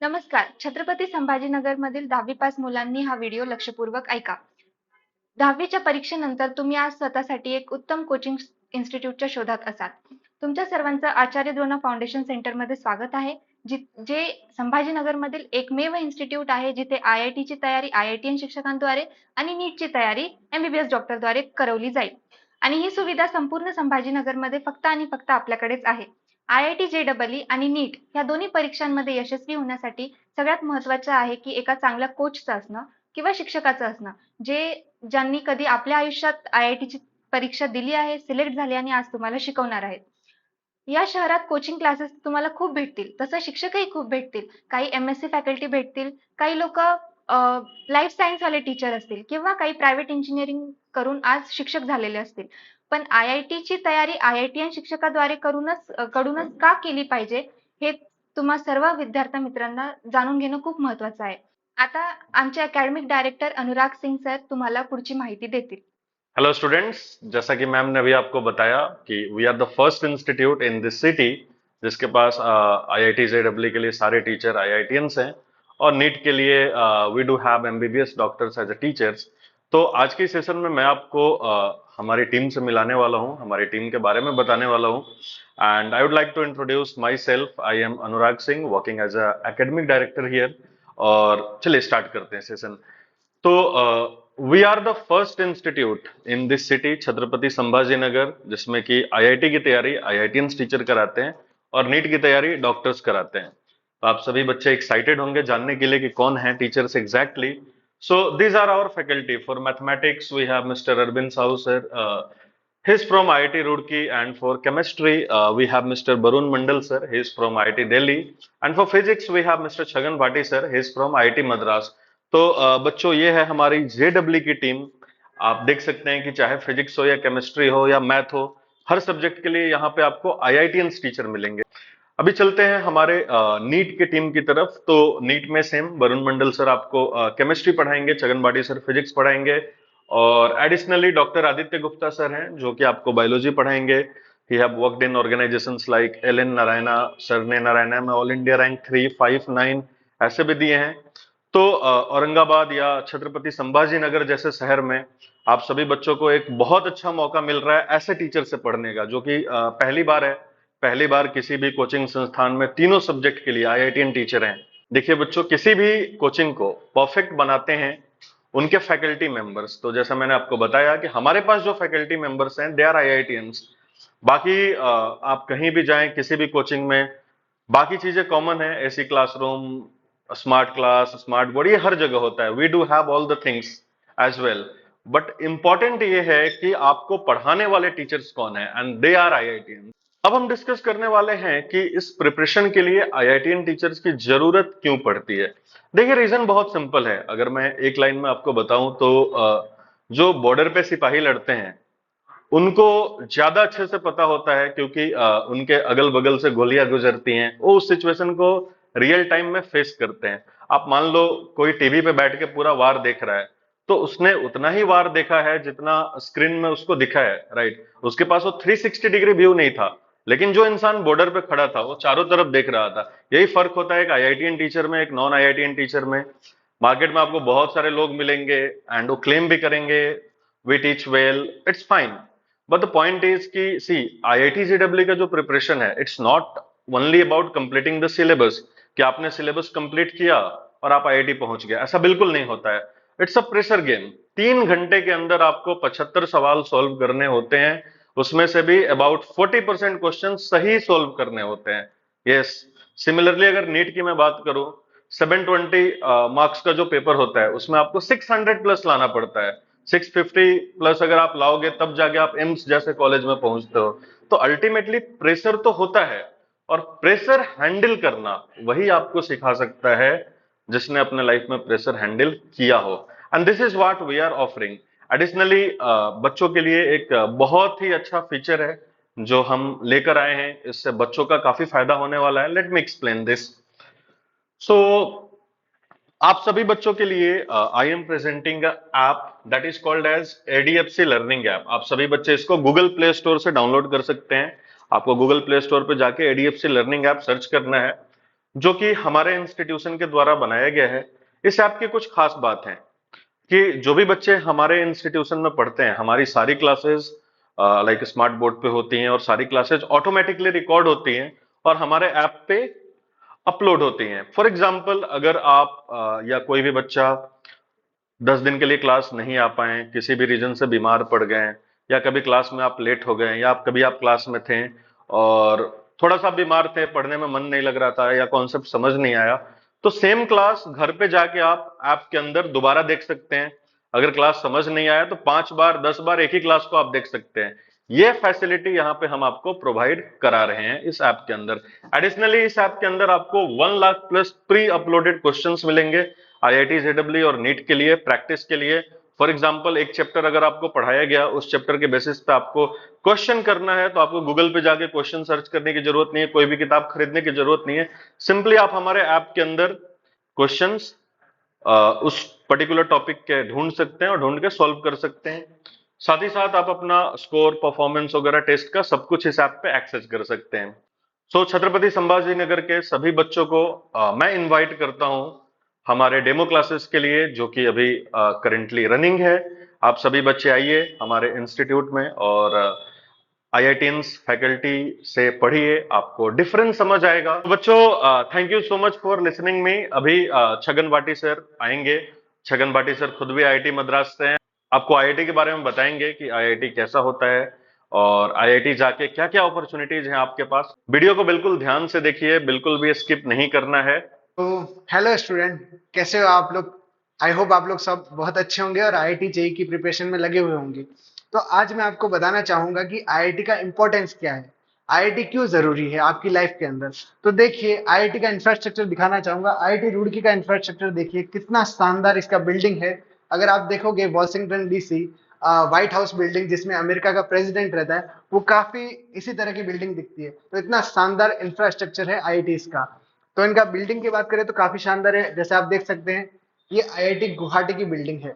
नमस्कार. छत्रपती संभाजीनगरमधील 10वी पास मुलांनी हा व्हिडिओ लक्षपूर्वक ऐका. 10वीच्या परीक्षेनंतर तुम्ही आज स्वतःसाठी एक उत्तम कोचिंग इन्स्टिट्यूटच्या शोधात असाल. तुमच्या सर्वांचं आचार्य द्रोण फाउंडेशन सेंटरमध्ये स्वागत आहे. जे संभाजीनगरमधील एकमेव इन्स्टिट्यूट आहे जिथे IITची तयारी IITian शिक्षकांद्वारे आणि नीटची तयारी MBBS डॉक्टरद्वारे करवली जाईल. आणि ही सुविधा संपूर्ण संभाजीनगरमध्ये फक्त आणि फक्त आपल्याकडेच आहे. IIT JEE आणि नीट या दोन्ही परीक्षांमध्ये यशस्वी होण्यासाठी सगळ्यात महत्त्वाचं आहे की एका चांगल्या कोचचं असणं किंवा शिक्षकाचं असणं, ज्यांनी कधी आपल्या आयुष्यात IITची परीक्षा दिली आहे, सिलेक्ट झाले आणि आज तुम्हाला शिकवणार आहेत. या शहरात कोचिंग क्लासेस तुम्हाला खूप भेटतील. तसं शिक्षकही खूप भेटतील. काही MSc फॅकल्टी भेटतील. काही लोकं लाईफ सायन्स वाले टीचर असतील किंवा काही प्रायव्हेट इंजिनिअरिंग करून आज शिक्षक झालेले असतील. पण IITची तयारी IITian शिक्षकाद्वारे कडूनच का केली पाहिजे, हे तुम्हा सर्व विद्यार्थी मित्रांना जाणून घेणं खूप महत्त्वाचं आहे. आता आमचे academic director Anurag Singh sir तुम्हाला पुढची माहिती देतील. हेलो स्टूडेंट्स, जैसा कि मैम ने अभी आपको बताया कि we are the first institute in this city जिसके पास IIT JEE के लिए सारे टीचर IITians हैं और नीट के लिए we do have MBBS doctors as a teachers. तो आज की सेशन में मैं आपको हमारी टीम से मिलाने वाला हूं, हमारी टीम के बारे में बताने वाला हूं। And I would like to introduce myself. I am Anurag Singh, working as a academic director here. और चलिए स्टार्ट करते हैं सेशन। तो we are the first institute in this city Chhatrapati Sambhajinagar जिसमें कि IIT की तैयारी IITians टीचर कराते हैं और नीट की तैयारी डॉक्टर्स कराते हैं। तो आप सभी बच्चे एक्साइटेड होंगे जानने के लिए कि कौन है teachers exactly. So these are our faculty. For mathematics we have mister Arvind Sahu sir, he is from IIT Roorkee, and for chemistry we have Mr. Barun Mandal sir, he is from IIT Delhi, and for physics we have Mr. Chhagan Bhati sir, he is from IIT Madras। तो बच्चों ये है हमारी JEE की team. आप देख सकते हैं कि चाहे फिजिक्स हो या केमिस्ट्री हो या मैथ हो, हर सब्जेक्ट के लिए यहाँ पे आपको IITians टीचर मिलेंगे। अभी चलते हैं हमारे नीट की टीम की तरफ। तो नीट में सेम वरुण मंडल सर आपको केमिस्ट्री पढ़ाएंगे, छगन बाटी सर फिजिक्स पढ़ाएंगे और additionally doctor Aditya Gupta sir हैं जो कि आपको बायोलॉजी पढ़ाएंगे। He have worked in organisations like LN Narayana sir ने नारायणा में ऑल इंडिया रैंक 3, 5, 9 ऐसे भी दिए हैं। तो औरंगाबाद या छत्रपति संभाजी नगर जैसे शहर में आप सभी बच्चों को एक बहुत अच्छा मौका मिल रहा है ऐसे टीचर से पढ़ने का, जो कि पहली बार है। पहली बार किसी भी कोचिंग संस्थान में तीनों सब्जेक्ट के लिए IITian टीचर हैं। देखिए बच्चों, किसी भी कोचिंग को परफेक्ट बनाते हैं उनके फैकल्टी मेंबर्स। तो जैसा मैंने आपको बताया कि हमारे पास जो फैकल्टी मेंबर्स हैं दे आर IITians। बाकी आप कहीं भी जाएं किसी भी कोचिंग में, बाकी चीजें कॉमन है, AC classroom, smart class, smart board, ये हर जगह होता है। We do have all the things as well, but important ये है कि आपको पढ़ाने वाले टीचर्स कौन है, एंड दे आर IITians। अब हम डिस्कस करने वाले हैं कि इस प्रिपरेशन के लिए IITian टीचर्स की जरूरत क्यों पड़ती है। देखिए रीजन बहुत सिंपल है। अगर मैं एक लाइन में आपको बताऊं तो जो बॉर्डर पे सिपाही लड़ते हैं उनको ज्यादा अच्छे से पता होता है, क्योंकि उनके अगल बगल से गोलियां गुजरती हैं, वो उस सिचुएशन को रियल टाइम में फेस करते हैं। आप मान लो कोई टीवी पे बैठ के पूरा वार देख रहा है, तो उसने उतना ही वार देखा है जितना स्क्रीन में उसको दिखा है, राइट। उसके पास वो 360 डिग्री व्यू नहीं था, लेकिन जो इंसान बॉर्डर पे खड़ा था वो चारों तरफ देख रहा था। यही फर्क होता है एक IITian टीचर में, एक नॉन IITian टीचर में। मार्केट में आपको बहुत सारे लोग मिलेंगे एंड वो क्लेम भी करेंगे we teach well, it's fine, but the point is कि सी IIT JEE का जो प्रिपरेशन है it's not only about completing the syllabus, कि आपने सिलेबस कंप्लीट किया और आप IIT पहुंच गए, ऐसा बिल्कुल नहीं होता है। It's a pressure game. 3 घंटे के अंदर आपको 75 सवाल सॉल्व करने होते हैं, उसमें से भी अबाउट 40% क्वेश्चन सही सॉल्व करने होते हैं। यस, सिमिलरली अगर नीट की मैं बात करूं, 720 मार्क्स का जो पेपर होता है उसमें आपको 600 प्लस लाना पड़ता है। 650 प्लस अगर आप लाओगे तब जाके आप एम्स जैसे कॉलेज में पहुंचते हो। तो अल्टीमेटली प्रेशर तो होता है, और प्रेशर हैंडल करना वही आपको सिखा सकता है जिसने अपने लाइफ में प्रेशर हैंडल किया हो, and this is what we are offering. Additionally बच्चों के लिए एक बहुत ही अच्छा फीचर है जो हम लेकर आए हैं, इससे बच्चों का काफी फायदा होने वाला है। Let me explain this. So आप सभी बच्चों के लिए I am presenting app that is called as ADFC learning app. आप सभी बच्चे इसको गूगल प्ले स्टोर से डाउनलोड कर सकते हैं। आपको गूगल प्ले स्टोर पे जाके ADFC लर्निंग ऐप सर्च करना है। जो कि हमारे इंस्टीट्यूशन के द्वारा बनाया गया है। इस ऐप की कुछ खास बात है कि जो भी बच्चे हमारे इंस्टीट्यूशन में पढ़ते हैं, हमारी सारी क्लासेस लाइक स्मार्ट बोर्ड पे होती हैं और सारी क्लासेस ऑटोमेटिकली रिकॉर्ड होती हैं और हमारे ऐप पे अपलोड होती हैं। फॉर एग्जाम्पल, अगर आप या कोई भी बच्चा 10 दिन के लिए क्लास नहीं आ पाए, किसी भी रीजन से बीमार पड़ गए, या कभी क्लास में आप लेट हो गए, या कभी आप क्लास में थे और थोड़ा सा बीमार थे, पढ़ने में मन नहीं लग रहा था या कॉन्सेप्ट समझ नहीं आया, तो सेम क्लास घर पे जाके आप ऐप के अंदर दोबारा देख सकते हैं। अगर क्लास समझ नहीं आया तो 5 बार 10 बार एक ही क्लास को आप देख सकते हैं। ये फैसिलिटी यहाँ पे हम आपको प्रोवाइड करा रहे हैं इस ऐप के अंदर। एडिशनली इस ऐप के अंदर आपको 1 lakh plus pre uploaded questions मिलेंगे आईआईटी जेडब्ल्यू और नीट के लिए, प्रैक्टिस के लिए। फॉर एग्जाम्पल, एक चैप्टर अगर आपको पढ़ाया गया, उस चैप्टर के बेसिस पे आपको क्वेश्चन करना है, तो आपको गूगल पे जाके क्वेश्चन सर्च करने की जरूरत नहीं है, कोई भी किताब खरीदने की जरूरत नहीं है। सिंपली आप हमारे ऐप के अंदर क्वेश्चंस उस पर्टिकुलर टॉपिक के ढूंढ सकते हैं और ढूंढ के सॉल्व कर सकते हैं। साथ ही साथ आप अपना स्कोर, परफॉर्मेंस वगैरह टेस्ट का सब कुछ इस ऐप पे एक्सेस कर सकते हैं। सो छत्रपति संभाजी नगर के सभी बच्चों को मैं इनवाइट करता हूं हमारे डेमो क्लासेस के लिए, जो कि अभी करंटली रनिंग है। आप सभी बच्चे आइए हमारे इंस्टीट्यूट में और आईआईटीएंस फैकल्टी से पढ़िए, आपको डिफरेंस समझ आएगा। तो बच्चों, thank you so much for listening me. अभी छगन भाटी सर आएंगे। छगन भाटी सर खुद भी आईआईटी मद्रास से हैं, आपको आईआईटी के बारे में बताएंगे कि आईआईटी कैसा होता है और आईआईटी जाके क्या क्या अपॉर्चुनिटीज हैं आपके पास। वीडियो को बिल्कुल ध्यान से देखिए, बिल्कुल भी स्किप नहीं करना है। तो हेलो स्टूडेंट, कैसे हो आप लोग? आई होप आप लोग सब बहुत अच्छे होंगे और आईआईटी जेई की प्रिपरेशन में लगे हुए होंगे। तो आज मैं आपको बताना चाहूंगा कि आईआईटी का इंपॉर्टेंस क्या है, आईआईटी क्यों जरूरी है आपकी लाइफ के अंदर। तो देखिए, आईआईटी का इंफ्रास्ट्रक्चर दिखाना चाहूंगा। आईआईटी रुड़की का इंफ्रास्ट्रक्चर देखिए, कितना शानदार इसका बिल्डिंग है। अगर आप देखोगे Washington DC white house building, जिसमें अमेरिका का प्रेसिडेंट रहता है, वो काफी इसी तरह की बिल्डिंग दिखती है। तो इतना शानदार इंफ्रास्ट्रक्चर है आईआईटी का। तो इनका बिल्डिंग की बात करें तो काफी शानदार है। जैसे आप देख सकते हैं, ये आईआईटी गुवाहाटी की बिल्डिंग है।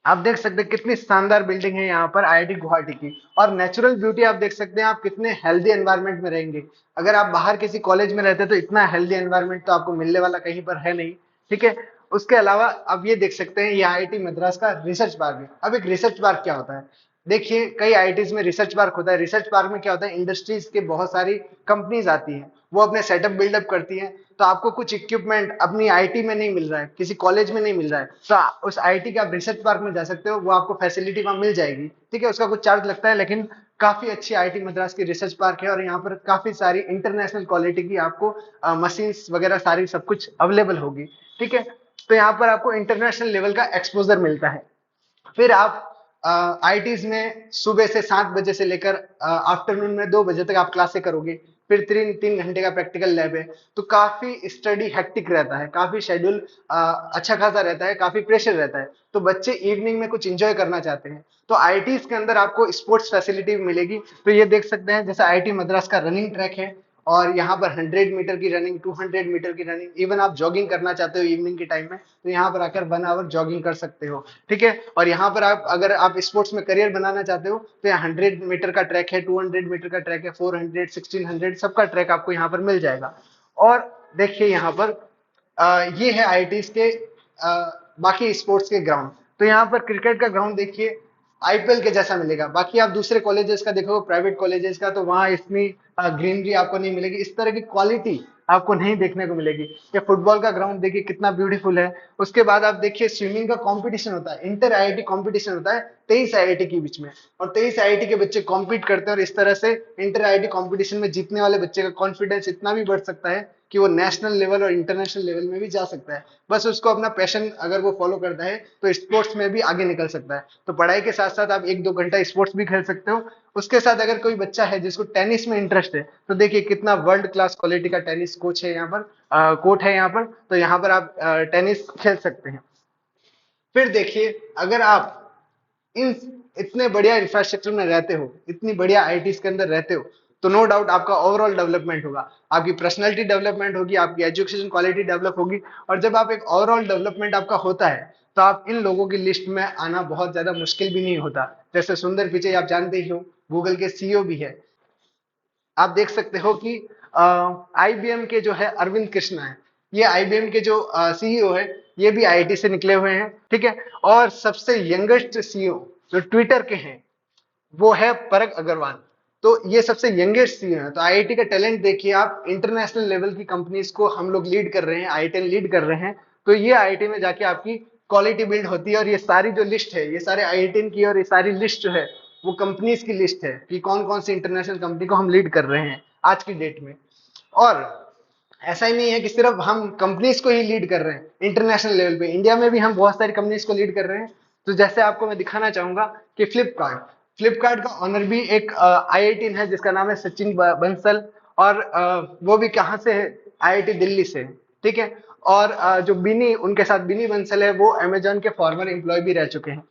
आप देख सकते हैं कितनी शानदार बिल्डिंग है यहाँ पर आईआईटी गुवाहाटी की। और नेचुरल ब्यूटी आप देख सकते हैं, आप कितने हेल्दी एनवायरनमेंट में रहेंगे। अगर आप बाहर किसी कॉलेज में रहते हैं तो इतना हेल्दी एनवायरनमेंट तो आपको मिलने वाला कहीं पर है नहीं। ठीक है। उसके अलावा आप ये देख सकते हैं, ये आईआईटी मद्रास का रिसर्च पार्क है। अब एक रिसर्च पार्क क्या होता है? देखिए, कई आईआईटीज में रिसर्च पार्क होता है। रिसर्च पार्क में क्या होता है, इंडस्ट्रीज के बहुत सारी कंपनीज आती हैं, वो अपने सेटअप बिल्डअप करती हैं। तो आपको कुछ इक्विपमेंट अपनी आईटी में नहीं मिल रहा है, किसी कॉलेज में नहीं मिल रहा है, तो उस आईटी के आप रिसर्च पार्क में जा सकते हो, वो आपको फैसिलिटी वहां मिल जाएगी। ठीक है, उसका कुछ चार्ज लगता है, लेकिन काफी अच्छी आईटी मद्रास की रिसर्च पार्क है। और यहाँ पर काफी सारी इंटरनेशनल क्वालिटी की आपको मशीन्स वगैरह सारी सब कुछ अवेलेबल होगी। ठीक है। तो यहाँ पर आपको इंटरनेशनल लेवल का एक्सपोजर मिलता है। फिर आप आईटीज में सुबह से 7 बजे से लेकर आफ्टरनून में 2 बजे तक आप क्लासे करोगे। फिर 3 3 घंटे का प्रैक्टिकल लैब है। तो काफी स्टडी हेक्टिक रहता है, काफी शेड्यूल अच्छा खासा रहता है, काफी प्रेशर रहता है। तो बच्चे इवनिंग में कुछ एंजॉय करना चाहते हैं, तो आईटीज के अंदर आपको स्पोर्ट्स फैसिलिटी मिलेगी। तो ये देख सकते हैं, जैसे आईटी मद्रास का रनिंग ट्रैक है, और यहाँ पर 100 मीटर की रनिंग, 200 मीटर की रनिंग, इवन आप जॉगिंग करना चाहते हो इवनिंग के टाइम में, तो यहाँ पर आकर 1 आवर जॉगिंग कर सकते हो। ठीक है। और यहाँ पर आप अगर आप स्पोर्ट्स में करियर बनाना चाहते हो, तो यहाँ 100 मीटर का ट्रैक है, 200 मीटर का ट्रैक है, 400, 1600 सबका ट्रैक आपको यहाँ पर मिल जाएगा। और देखिए यहाँ पर ये है आईआईटीज के बाकी स्पोर्ट्स के ग्राउंड। तो यहाँ पर क्रिकेट का ग्राउंड देखिए, आईपीएल के जैसा मिलेगा। बाकी आप दूसरे कॉलेजेस का देखोगे, प्राइवेट कॉलेजेस का, तो वहां इतनी ग्रीनरी आपको नहीं मिलेगी, इस तरह की क्वालिटी आपको नहीं देखने को मिलेगी। ये फुटबॉल का ग्राउंड देखिए कितना ब्यूटीफुल है। उसके बाद आप देखिए, स्विमिंग का कंपटीशन होता है, इंटर आईआईटी कंपटीशन होता है 23 आईआईटी के बीच में, और 23 आईआईटी के बच्चे कॉम्पीट करते हैं। और इस तरह से इंटर आईआईटी कंपटीशन में जीतने वाले बच्चे का कॉन्फिडेंस इतना भी बढ़ सकता है कि वो नेशनल लेवल और इंटरनेशनल लेवल में भी जा सकता है। बस उसको अपना पैशन अगर वो फॉलो करता है तो स्पोर्ट्स में भी आगे निकल सकता है। तो पढ़ाई के साथ साथ आप 1 2 घंटा स्पोर्ट्स भी खेल सकते हो। उसके साथ अगर कोई बच्चा है जिसको टेनिस में इंटरेस्ट है, तो देखिए कितना वर्ल्ड क्लास क्वालिटी का टेनिस कोच है यहाँ पर, कोर्ट है यहाँ पर। तो यहाँ पर आप टेनिस खेल सकते हैं। फिर देखिए, अगर आप इन इतने बढ़िया इंफ्रास्ट्रक्चर में रहते हो, इतनी बढ़िया आईटीज के अंदर रहते हो, तो नो डाउट आपका ओवरऑल डेवलपमेंट होगा, आपकी पर्सनैलिटी डेवलपमेंट होगी, आपकी एजुकेशन क्वालिटी डेवलप होगी। और जब आप एक ओवरऑल डेवलपमेंट आपका होता है, तो आप इन लोगों की लिस्ट में आना बहुत ज्यादा मुश्किल भी नहीं होता। जैसे सुंदर पिचई आप जानते ही हो, गूगल के सीईओ भी है। आप देख सकते हो कि आईबीएम के जो है अरविंद कृष्णा है, ये आईबीएम के जो सीईओ है, ये भी आईआईटी से निकले हुए हैं, ठीक है। और सबसे यंगेस्ट सीईओ जो ट्विटर के हैं वो है परग अग्रवाल। तो ये सबसे यंगेस्ट सीईओ है। तो आईआईटी का टैलेंट देखिए आप, इंटरनेशनल लेवल की कंपनीज को हम लोग लीड कर रहे हैं, आईआईटी लीड कर रहे हैं। तो ये आईआईटी में जाके आपकी क्वालिटी बिल्ड होती है। और ये सारी जो लिस्ट है, ये सारे आईआईटी की, और ये सारी लिस्ट जो है वो कंपनीज की लिस्ट है कि कौन कौन सी इंटरनेशनल कंपनी को हम लीड कर रहे हैं आज की डेट में। और ऐसा ही नहीं है कि सिर्फ हम कंपनीज को ही लीड कर रहे हैं इंटरनेशनल लेवल पे, इंडिया में भी हम बहुत सारी कंपनीज को लीड कर रहे हैं। तो जैसे आपको मैं दिखाना चाहूंगा कि फ्लिपकार्ट का ऑनर भी एक आईआईटी है जिसका नाम है सचिन बंसल। और वो भी कहाँ से है, आईआईटी दिल्ली से, ठीक है। और जो बिनी उनके साथ बिनी बंसल है, वो अमेजोन के फॉर्मर एम्प्लॉय भी रह चुके हैं।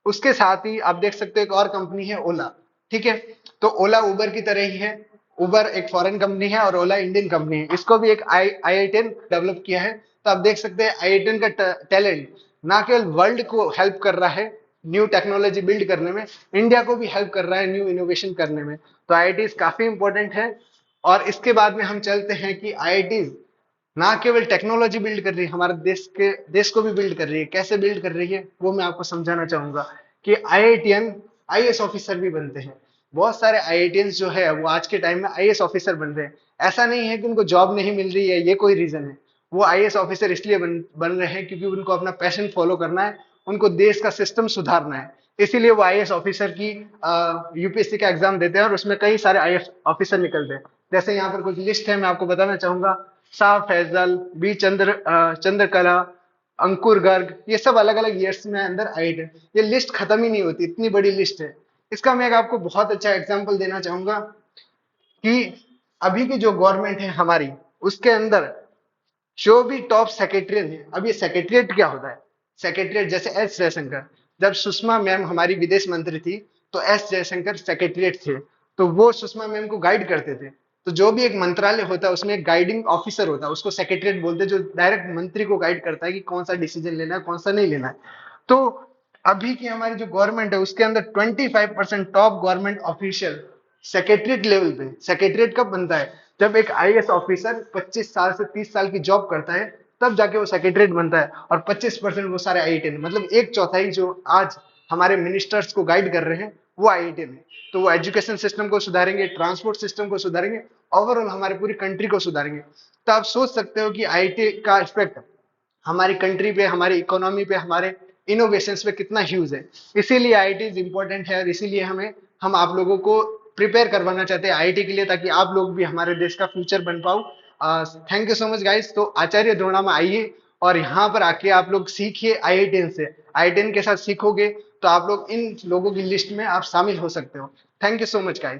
उसके साथ ही आप देख सकते हो एक और कंपनी है ओला, ठीक है। तो ओला उबर की तरह ही है। उबर एक फॉरेन कंपनी है और ओला इंडियन कंपनी है। इसको भी एक आईआईटी डेवलप किया है। तो आप देख सकते हैं आईआईटी का टैलेंट ना केवल वर्ल्ड को हेल्प कर रहा है न्यू टेक्नोलॉजी बिल्ड करने में, इंडिया को भी हेल्प कर रहा है न्यू इनोवेशन करने में। तो आईआईटी काफी इंपॉर्टेंट है। और इसके बाद में हम चलते हैं कि आईआईटी ना केवल टेक्नोलॉजी बिल्ड कर रही है, हमारे देश को भी बिल्ड कर रही है। कैसे बिल्ड कर रही है वो मैं आपको समझाना चाहूंगा कि आईआईटीएन आईएएस ऑफिसर भी बनते हैं। बहुत सारे आईआईटीएंस जो है वो आज के टाइम में आईएएस ऑफिसर बन रहे हैं। ऐसा नहीं है कि उनको जॉब नहीं मिल रही है, ये कोई रीजन है। वो आईएएस ऑफिसर इसलिए बन रहे हैं क्योंकि उनको अपना पैशन फॉलो करना है, उनको देश का सिस्टम सुधारना है। इसीलिए वो आईएएस ऑफिसर की यूपीएससी का एग्जाम देते हैं और उसमें कई सारे आईएएस ऑफिसर निकलते हैं। जैसे यहाँ पर कुछ लिस्ट है, मैं आपको बताना चाहूंगा। शाह फैजल, बी चंद्रकला, अंकुर गर्ग, ये सब अलग अलग ईयर्स में अंदर आए थे। ये लिस्ट खत्म ही नहीं होती, इतनी बड़ी लिस्ट है। इसका मैं एक आपको बहुत अच्छा एग्जांपल देना चाहूंगा कि अभी की जो गवर्नमेंट है हमारी, उसके अंदर जो भी टॉप सेक्रेटरियट है। अब ये सेक्रेटरिएट क्या होता है? सेक्रेटरिएट जैसे एस जयशंकर, जब सुषमा मैम हमारी विदेश मंत्री थी तो एस जयशंकर सेक्रेटरिएट थे। तो वो सुषमा मैम को गाइड करते थे। तो जो भी एक मंत्रालय होता है उसमें एक गाइडिंग ऑफिसर होता है, उसको सेक्रेटरिएट बोलते हैं, जो डायरेक्ट मंत्री को गाइड करता है कि कौन सा डिसीजन लेना है, कौन सा नहीं लेना है। तो अभी की हमारी जो गवर्नमेंट है उसके अंदर 25% top government official secretariat level पे। सेक्रेटरिएट कब बनता है? जब एक आईएएस ऑफिसर 25 साल से 30 साल की जॉब करता है, तब जाके वो सेक्रेटरिएट बनता है। और 25% वो सारे आईआईटी, मतलब एक चौथाई जो आज हमारे मिनिस्टर्स को गाइड कर रहे हैं वो आईआईटी में। तो वो एजुकेशन सिस्टम को सुधारेंगे, ट्रांसपोर्ट सिस्टम को सुधारेंगे, ओवरऑल हमारे पूरी कंट्री को सुधारेंगे। तो आप सोच सकते हो कि आईआईटी का इफेक्ट हमारी कंट्री पे, हमारी इकोनॉमी पे, हमारे इनोवेशंस पे कितना ह्यूज है। इसीलिए आईआईटी इंपॉर्टेंट है और इसीलिए हम आप लोगों को प्रिपेयर करवाना चाहते हैं आईआईटी के लिए, ताकि आप लोग भी हमारे देश का फ्यूचर बन पाओ। Thank you so much guys. तो आचार्य द्रोणा में आइए और यहाँ पर आके आप लोग सीखिए आईआईटीएन से। आईआईटीएन के साथ सीखोगे तो आप लोग इन लोगों की लिस्ट में आप शामिल हो सकते हो। Thank you so much guys.